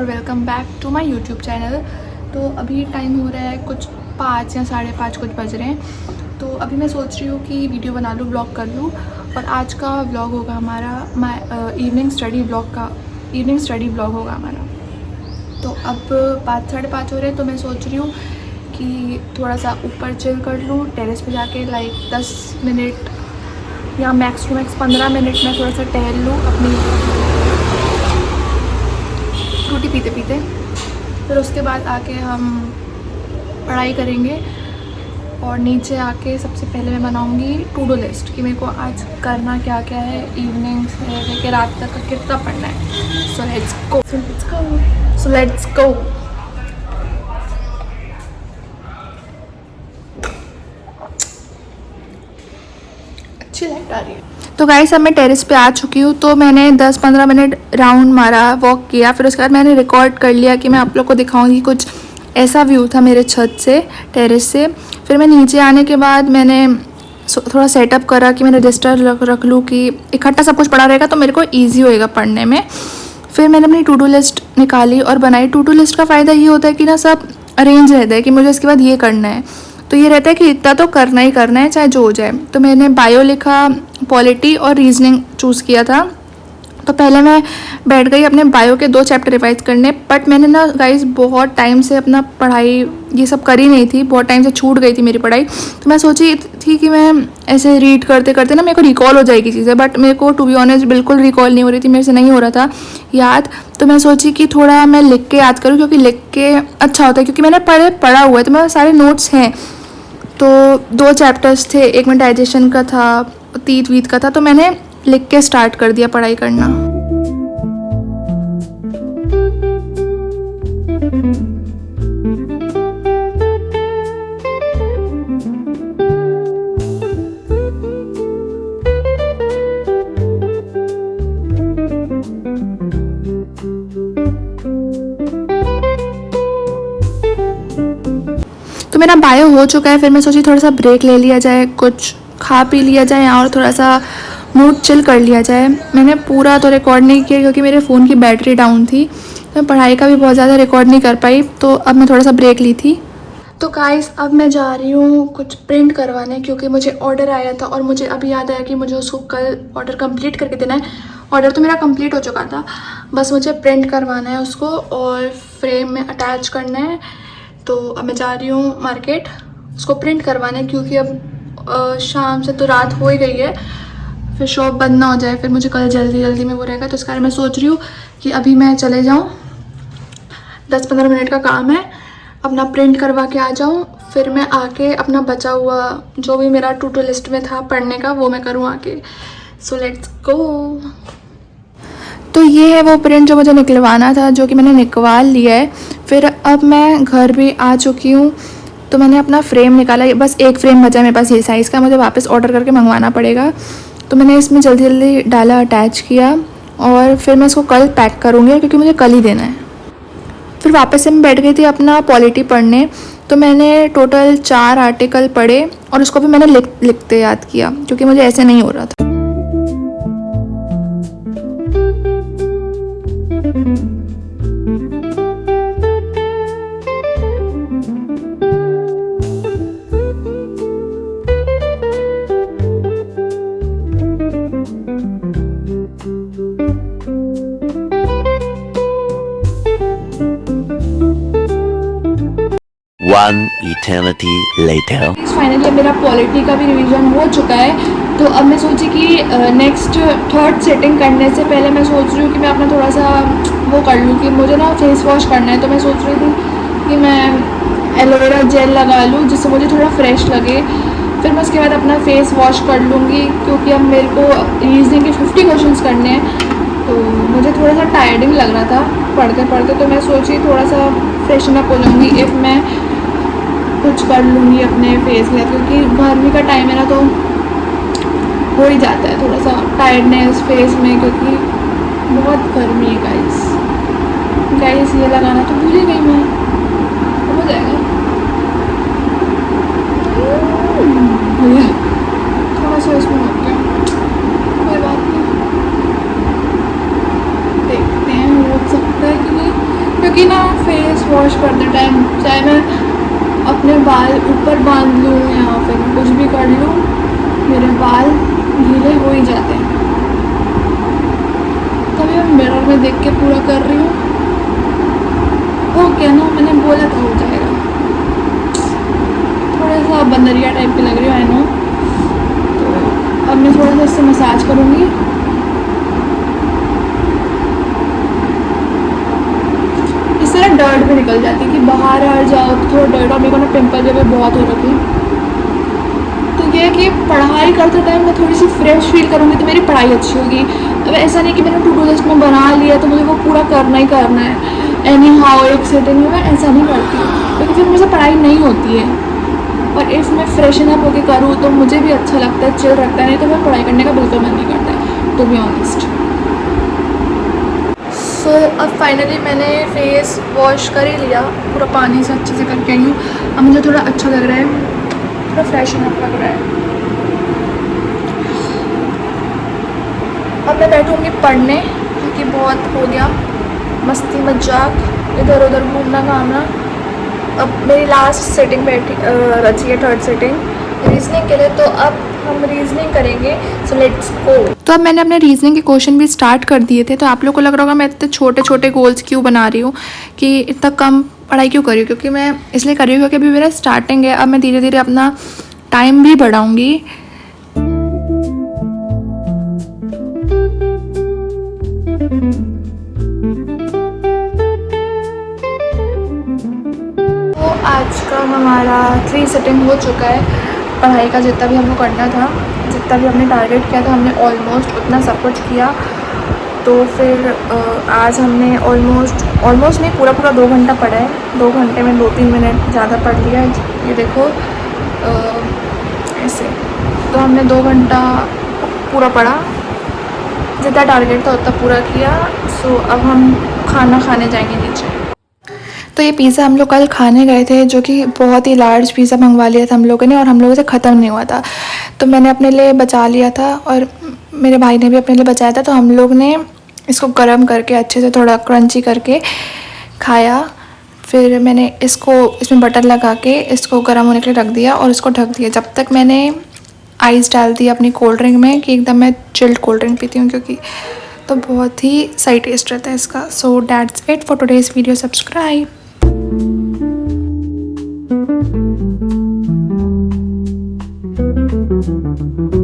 और welcome back to my YouTube channel. तो अभी टाइम हो रहा है कुछ 5 या 5:30 कुछ बज रहे हैं। तो अभी मैं सोच रही हूँ कि वीडियो बना लूँ, ब्लॉग कर लूँ। और आज का व्लॉग होगा हमारा इवनिंग स्टडी ब्लॉग होगा हमारा। तो अब 5 साढ़े 5 हो रहे हैं, तो मैं सोच रही हूँ कि थोड़ा सा ऊपर चिल कर लूँ, टेरेस पे जाके लाइक 10 मिनट या मैक्स टू मैक्स 15 मिनट में थोड़ा सा टहल लूँ अपनी फ्रूटी पीते पीते। फिर उसके बाद आके हम पढ़ाई करेंगे और नीचे आके सबसे पहले मैं बनाऊंगी टू डू लिस्ट कि मेरे को आज करना क्या क्या है, इवनिंग से लेकर रात तक का कितना पढ़ना है। So let's go. अच्छी लाइट आ रही है। तो गाइस अब मैं टेरेस पे आ चुकी हूँ। तो मैंने 10-15 मिनट राउंड मारा, वॉक किया। फिर उसके बाद मैंने रिकॉर्ड कर लिया कि मैं आप लोग को दिखाऊंगी। कुछ ऐसा व्यू था मेरे छत से, टेरेस से। फिर मैं नीचे आने के बाद मैंने थोड़ा सेटअप करा कि मैं रजिस्टर रख लूँ कि इकट्ठा सब कुछ पड़ा रहेगा तो मेरे को ईजी होएगा पढ़ने में। फिर मैंने अपनी टू डू लिस्ट निकाली और बनाई। टू डू लिस्ट का फ़ायदा ये होता है कि ना सब अरेंज रहता है कि मुझे इसके बाद ये करना है, तो ये रहता है कि इतना तो करना ही करना है चाहे जो हो जाए। तो मैंने बायो लिखा, पॉलिटी और रीजनिंग चूज़ किया था। तो पहले मैं बैठ गई अपने बायो के 2 चैप्टर रिवाइज करने। बट मैंने ना गाइस बहुत टाइम से अपना पढ़ाई ये सब करी नहीं थी, बहुत टाइम से छूट गई थी मेरी पढ़ाई। तो मैं सोची थी कि मैं ऐसे रीड करते करते ना मेरे को रिकॉल हो जाएगी चीज़ें, बट मेरे को टू बी ऑनेस्ट बिल्कुल रिकॉल नहीं हो रही थी, मेरे से नहीं हो रहा था याद। तो मैं सोची कि थोड़ा मैं लिख के याद करूँ, क्योंकि लिख के अच्छा होता है, क्योंकि मैंने पढ़ा हुआ है तो मेरे सारे नोट्स हैं। तो 2 चैप्टर्स थे, एक में डाइजेशन का था, तीत वीत का था। तो मैंने लिख के स्टार्ट कर दिया पढ़ाई करना। तो मेरा बायो हो चुका है। फिर मैं सोची थोड़ा सा ब्रेक ले लिया जाए, कुछ खा पी लिया जाए और थोड़ा सा मूड चिल कर लिया जाए। मैंने पूरा तो रिकॉर्ड नहीं किया क्योंकि मेरे फ़ोन की बैटरी डाउन थी, तो मैं पढ़ाई का भी बहुत ज़्यादा रिकॉर्ड नहीं कर पाई। तो अब मैं थोड़ा सा ब्रेक ली थी। तो गाइस अब मैं जा रही हूँ कुछ प्रिंट करवाने, क्योंकि मुझे ऑर्डर आया था और मुझे अभी याद आया कि मुझे उसको कल ऑर्डर कंप्लीट करके देना है। ऑर्डर तो मेरा कंप्लीट हो चुका था, बस मुझे प्रिंट करवाना है उसको और फ्रेम में अटैच करना है। तो अब मैं जा रही हूँ मार्केट उसको प्रिंट करवाने, क्योंकि अब शाम से तो रात हो ही गई है, फिर शॉप बंद ना हो जाए, फिर मुझे कल जल्दी जल्दी में वो रहेगा। तो इस कारण मैं सोच रही हूँ कि अभी मैं चले जाऊँ, 10-15 मिनट का काम है, अपना प्रिंट करवा के आ जाऊँ। फिर मैं आके अपना बचा हुआ जो भी मेरा टू डू लिस्ट में था पढ़ने का वो मैं करूँ आके। So let's go. तो ये है वो प्रिंट जो मुझे निकलवाना था, जो कि मैंने निकलवा लिया है। फिर अब मैं घर भी आ चुकी हूँ। तो मैंने अपना फ्रेम निकाला, बस एक फ्रेम बचा मेरे पास ये साइज़ का, मुझे वापस ऑर्डर करके मंगवाना पड़ेगा। तो मैंने इसमें जल्दी जल्दी डाला, अटैच किया और फिर मैं इसको कल पैक करूँगी क्योंकि मुझे कल ही देना है। फिर वापस से मैं बैठ गई थी अपना पॉलिटी पढ़ने। तो मैंने टोटल 4 आर्टिकल पढ़े और उसको भी मैंने लिखते याद किया, क्योंकि मुझे ऐसे नहीं हो रहा था। One eternity later. फाइनली मेरा पॉलिटी का भी रिवीजन हो चुका है। तो अब मैं सोची कि नेक्स्ट 3rd सेटिंग करने से पहले मैं सोच रही हूँ कि मैं अपना थोड़ा सा वो कर लूँ कि मुझे ना फेस वॉश करना है। तो मैं सोच रही थी कि मैं एलोवेरा जेल लगा लूँ जिससे मुझे थोड़ा फ्रेश लगे। फिर मैं उसके बाद अपना फेस वॉश कर लूँगी, क्योंकि अब मेरे को रीजनिंग के 50 क्वेश्चंस करने हैं। तो मुझे थोड़ा सा टायर्डिंग लग रहा था पढ़ते पढ़ते, तो मैं सोची थोड़ा सा फ्रेशन अप हो जाऊँगी इफ़ मैं कुछ कर लूँगी अपने फेस के साथ, क्योंकि गर्मी का टाइम है ना, तो हो ही जाता है थोड़ा सा टायर्डनेस फेस में, क्योंकि बहुत गर्मी है गाइस ये लगाना तो भूल ही गई मैं, हो जाएगा। थोड़ा सा इसमें हो गया, कोई बात नहीं, देखते हैं हो सकता है कि नहीं। क्योंकि ना फेस वॉश करते टाइम चाहे मैं अपने बाल ऊपर बांध लूँ या फिर कुछ भी कर लूँ, मेरे बाल गीले हो ही जाते हैं। तभी मैं मिरर में देख के पूरा कर रही हूँ। हो गया ना, मैंने बोला था हो जाएगा। थोड़ा सा बंदरिया टाइप की लग रही है आई नो। तो अब मैं थोड़ा सा इससे मसाज करूँगी। इससे ना डर्ट भी निकल जाती है कि बाहर आ जाओ तो थोड़ा डर्ट, और मेरे को ना पिंपल जो है बहुत हो रखी है। तो ये है कि पढ़ाई करते टाइम मैं थोड़ी सी फ्रेश फील करूँगी तो मेरी पढ़ाई अच्छी होगी। अब ऐसा नहीं कि मैंने टू डू लिस्ट में बना लिया तो मुझे वो पूरा करना ही करना है एनी हाउ एक सेटिंग में, मैं ऐसा नहीं करती हूँ क्योंकि फिर मुझसे पढ़ाई नहीं होती है। और इफ़ मैं फ्रेशन अप होकर करूँ तो मुझे भी अच्छा लगता है, चिल रखता है, नहीं तो मैं पढ़ाई करने का बिल्कुल मन नहीं करता है टू बी ऑनेस्ट। सो अब फाइनली मैंने फेस वॉश कर ही लिया, पूरा पानी से अच्छे से करके आई हूँ। अब मुझे थोड़ा अच्छा लग रहा है, थोड़ा फ्रेशन अप लग रहा है। अब मैं बैठूँगी पढ़ने क्योंकि बहुत हो गया मस्ती मजाक इधर उधर घूमना घामना। अब मेरी लास्ट सेटिंग बची है, थर्ड सेटिंग रीजनिंग के लिए, तो अब हम रीजनिंग करेंगे। So let's go. तो अब मैंने अपने रीजनिंग के क्वेश्चन भी स्टार्ट कर दिए थे। तो आप लोग को लग रहा होगा मैं इतने छोटे छोटे गोल्स क्यों बना रही हूँ, कि इतना कम पढ़ाई क्यों कर रही हूँ, क्योंकि मैं इसलिए कर रही हूँ क्योंकि अभी मेरा स्टार्टिंग है। अब मैं धीरे धीरे अपना टाइम भी बढ़ाऊँगी। तो आज का हमारा 3 सेटिंग हो चुका है। पढ़ाई का जितना भी हमको करना था, जितना भी हमने टारगेट किया था, हमने ऑलमोस्ट उतना सब कुछ किया। तो फिर आज हमने ऑलमोस्ट नहीं, पूरा 2 घंटा पढ़ा है। 2 घंटे में 2-3 मिनट ज़्यादा पढ़ लिया। ये देखो ऐसे। तो हमने 2 घंटा पूरा पढ़ा, जितना टारगेट था उतना पूरा किया। सो अब हम खाना खाने जाएंगे नीचे। तो ये पिज़्ज़ा हम लोग कल खाने गए थे, जो कि बहुत ही लार्ज पिज़्ज़ा मंगवा लिया था हम लोगों ने, और हम लोगों से ख़त्म नहीं हुआ था। तो मैंने अपने लिए बचा लिया था और मेरे भाई ने भी अपने लिए बचाया था। तो हम लोग ने इसको गर्म करके अच्छे से थोड़ा क्रंची करके खाया। फिर मैंने इसमें बटर लगा के इसको गर्म होने के लिए रख दिया और इसको ढक दिया, जब तक मैंने आइस डाल दी अपनी कोल्ड ड्रिंक में, कि एकदम मैं चिल्ड कोल्ड ड्रिंक पीती हूँ क्योंकि, तो बहुत ही सही टेस्ट रहता है इसका। So that's it for today's video. Subscribe. Thank you.